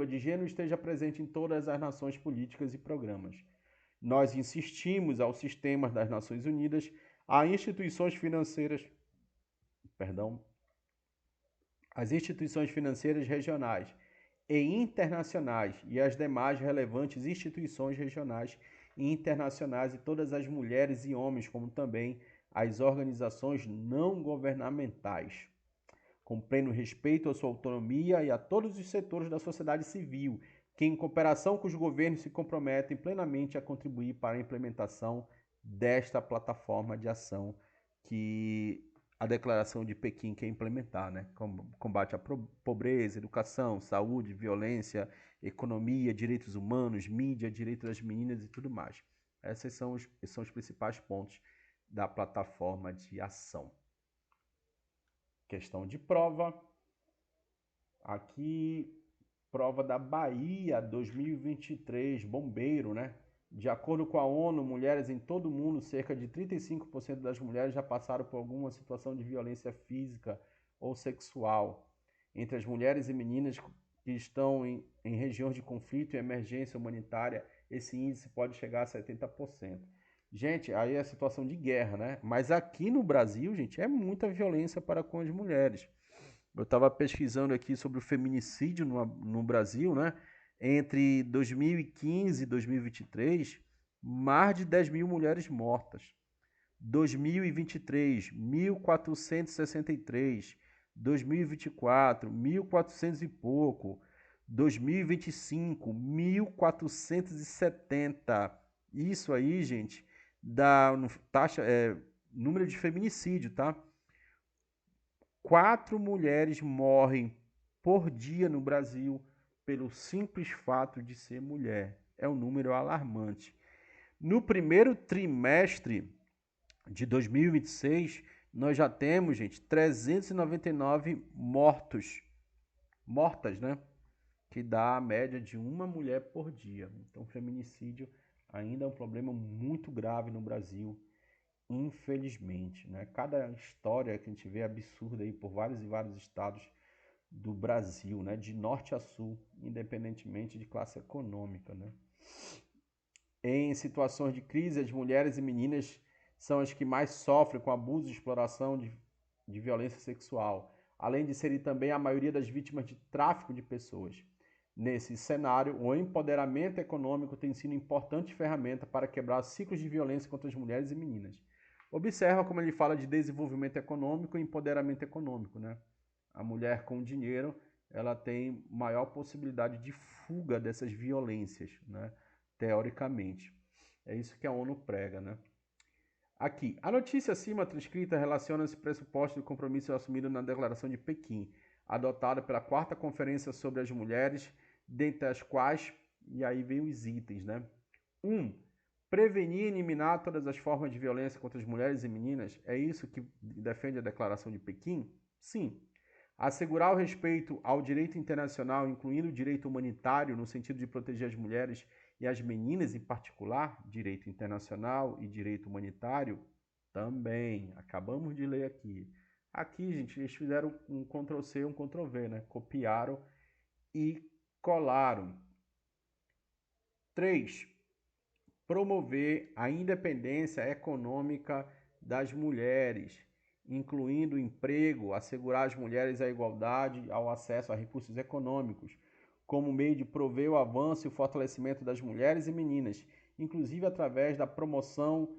de gênero esteja presente em todas as nações políticas e programas. Nós insistimos aos sistemas das Nações Unidas, a instituições financeiras, as instituições financeiras regionais e internacionais e as demais relevantes instituições regionais e internacionais e todas as mulheres e homens, como também as organizações não governamentais, com pleno respeito à sua autonomia e a todos os setores da sociedade civil, que em cooperação com os governos se comprometem plenamente a contribuir para a implementação desta plataforma de ação que a Declaração de Pequim quer implementar, né? Combate à pobreza, educação, saúde, violência, economia, direitos humanos, mídia, direitos das meninas e tudo mais. Esses são os principais pontos da plataforma de ação. Questão de prova. Aqui, prova da Bahia 2023, bombeiro, né? De acordo com a ONU, mulheres em todo o mundo, cerca de 35% das mulheres já passaram por alguma situação de violência física ou sexual. Entre as mulheres e meninas que estão em regiões de conflito e emergência humanitária, esse índice pode chegar a 70%. Gente, aí é a situação de guerra, né? Mas aqui no Brasil, gente, é muita violência para com as mulheres. Eu estava pesquisando aqui sobre o feminicídio no Brasil, né? Entre 2015 e 2023, mais de 10 mil mulheres mortas. 2023, 1.463. 2024, 1.400 e pouco. 2025, 1.470. Isso aí, gente, dá taxa, número de feminicídio, tá? 4 mulheres morrem por dia no Brasil pelo simples fato de ser mulher. É um número alarmante. No primeiro trimestre de 2026, nós já temos, gente, 399 mortas, né? Que dá a média de uma mulher por dia. Então, feminicídio ainda é um problema muito grave no Brasil, infelizmente, né? Cada história que a gente vê é absurda aí por vários e vários estados do Brasil, né? De norte a sul, independentemente de classe econômica, né? Em situações de crise, as mulheres e meninas são as que mais sofrem com abuso e exploração de violência sexual, além de serem também a maioria das vítimas de tráfico de pessoas. Nesse cenário, o empoderamento econômico tem sido importante ferramenta para quebrar ciclos de violência contra as mulheres e meninas. Observa como ele fala de desenvolvimento econômico e empoderamento econômico, né? A mulher com dinheiro, ela tem maior possibilidade de fuga dessas violências, né? Teoricamente. É isso que a ONU prega, né? Aqui, a notícia acima transcrita relaciona-se ao pressuposto de compromisso assumido na Declaração de Pequim, adotada pela 4ª Conferência sobre as Mulheres, dentre as quais, e aí vem os itens, né? 1. Prevenir e eliminar todas as formas de violência contra as mulheres e meninas. É isso que defende a Declaração de Pequim? Sim. Assegurar o respeito ao direito internacional, incluindo o direito humanitário, no sentido de proteger as mulheres e as meninas em particular, direito internacional e direito humanitário, também. Acabamos de ler aqui. Aqui, gente, eles fizeram um Ctrl+C e um Ctrl+V, né? Copiaram e colaram. 3. Promover a independência econômica das mulheres, incluindo o emprego, assegurar às mulheres a igualdade ao acesso a recursos econômicos, como meio de prover o avanço e o fortalecimento das mulheres e meninas, inclusive através da promoção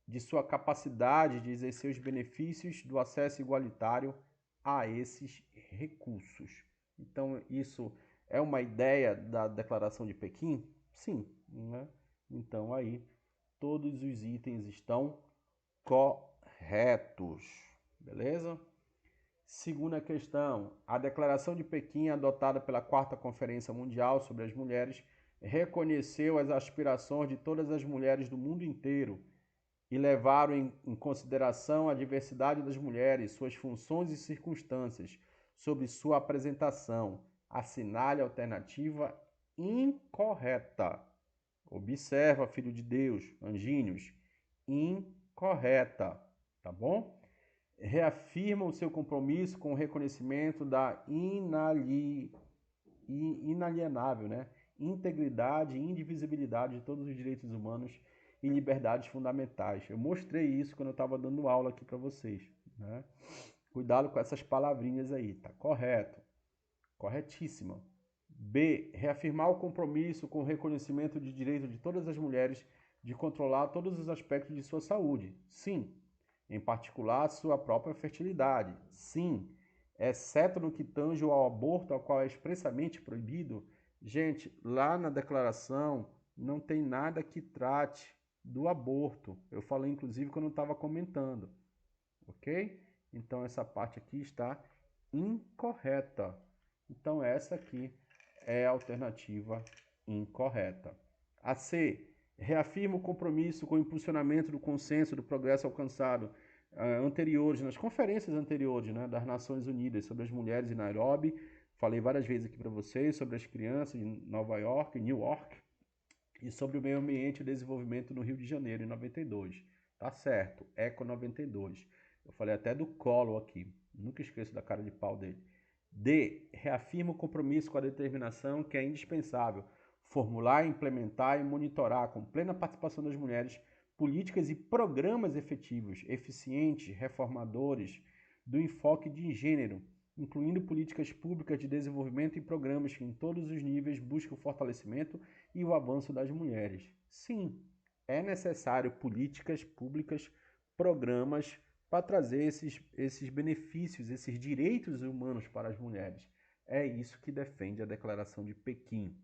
de sua capacidade de exercer os benefícios do acesso igualitário a esses recursos. Então, isso é uma ideia da Declaração de Pequim? Sim, né? Então, aí, todos os itens estão corretos, beleza? Segunda questão, a Declaração de Pequim, adotada pela Quarta Conferência Mundial sobre as Mulheres, reconheceu as aspirações de todas as mulheres do mundo inteiro e levaram em consideração a diversidade das mulheres, suas funções e circunstâncias, sobre sua apresentação. Assinale a alternativa incorreta. Observa, filho de Deus, anjinhos, incorreta, tá bom? Reafirma o seu compromisso com o reconhecimento da inalienável, né? Integridade e indivisibilidade de todos os direitos humanos e liberdades fundamentais. Eu mostrei isso quando eu estava dando aula aqui para vocês, né? Cuidado com essas palavrinhas aí, tá correto? Corretíssima. B. Reafirmar o compromisso com o reconhecimento de direito de todas as mulheres de controlar todos os aspectos de sua saúde. Sim. Em particular, sua própria fertilidade. Sim. Exceto no que tange ao aborto, ao qual é expressamente proibido. Gente, lá na declaração não tem nada que trate do aborto. Eu falei, inclusive, quando eu estava comentando. Ok? Então, essa parte aqui está incorreta. Então, essa aqui é a alternativa incorreta. A C. Reafirma o compromisso com o impulsionamento do consenso do progresso alcançado anteriores, nas conferências anteriores, né, das Nações Unidas sobre as mulheres em Nairobi. Falei várias vezes aqui para vocês sobre as crianças em Nova York, New York, e sobre o meio ambiente e o desenvolvimento no Rio de Janeiro, em 92. Tá certo, ECO 92. Eu falei até do Collor aqui, nunca esqueço da cara de pau dele. D. Reafirma o compromisso com a determinação que é indispensável formular, implementar e monitorar, com plena participação das mulheres, políticas e programas efetivos, eficientes, reformadores, do enfoque de gênero, incluindo políticas públicas de desenvolvimento e programas que em todos os níveis buscam o fortalecimento e o avanço das mulheres. Sim, é necessário políticas públicas, programas para trazer esses benefícios, esses direitos humanos para as mulheres. É isso que defende a Declaração de Pequim.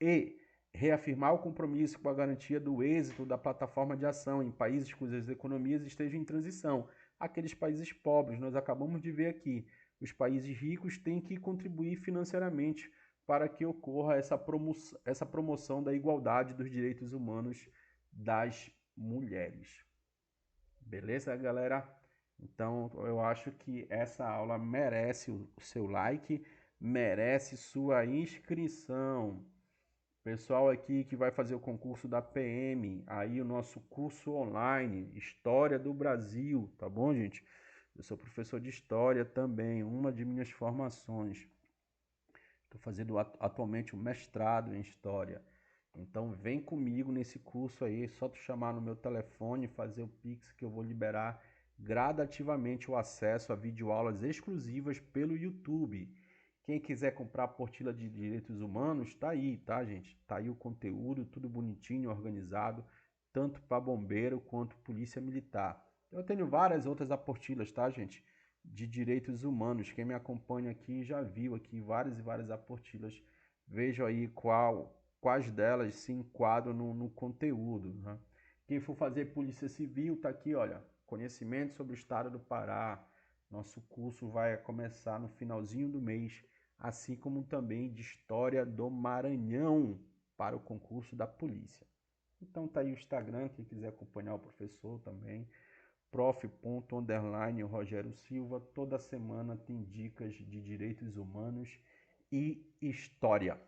E reafirmar o compromisso com a garantia do êxito da plataforma de ação em países cujas economias estejam em transição. Aqueles países pobres, nós acabamos de ver aqui, os países ricos têm que contribuir financeiramente para que ocorra essa promoção da igualdade dos direitos humanos das mulheres. Beleza, galera? Então, eu acho que essa aula merece o seu like, merece sua inscrição. Pessoal aqui que vai fazer o concurso da PM, aí o nosso curso online, História do Brasil, tá bom, gente? Eu sou professor de História também, uma de minhas formações. Estou fazendo atualmente um mestrado em História. Então vem comigo nesse curso aí, é só tu chamar no meu telefone, fazer o Pix que eu vou liberar gradativamente o acesso a videoaulas exclusivas pelo YouTube. Quem quiser comprar a apostila de direitos humanos, tá aí, tá, gente? Tá aí o conteúdo, tudo bonitinho, organizado, tanto para bombeiro quanto polícia militar. Eu tenho várias outras apostilas, tá, gente? De direitos humanos. Quem me acompanha aqui já viu aqui várias e várias apostilas. Veja aí quais delas se enquadram no conteúdo, né? Quem for fazer Polícia Civil, tá aqui, olha, conhecimento sobre o estado do Pará. Nosso curso vai começar no finalzinho do mês, assim como também de História do Maranhão para o concurso da polícia. Então tá aí o Instagram, quem quiser acompanhar o professor também, prof._Rogério Silva, toda semana tem dicas de direitos humanos e história.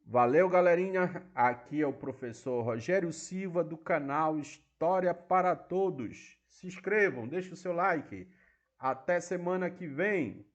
Valeu, galerinha! Aqui é o professor Rogério Silva do canal História para Todos. Se inscrevam, deixem o seu like. Até semana que vem!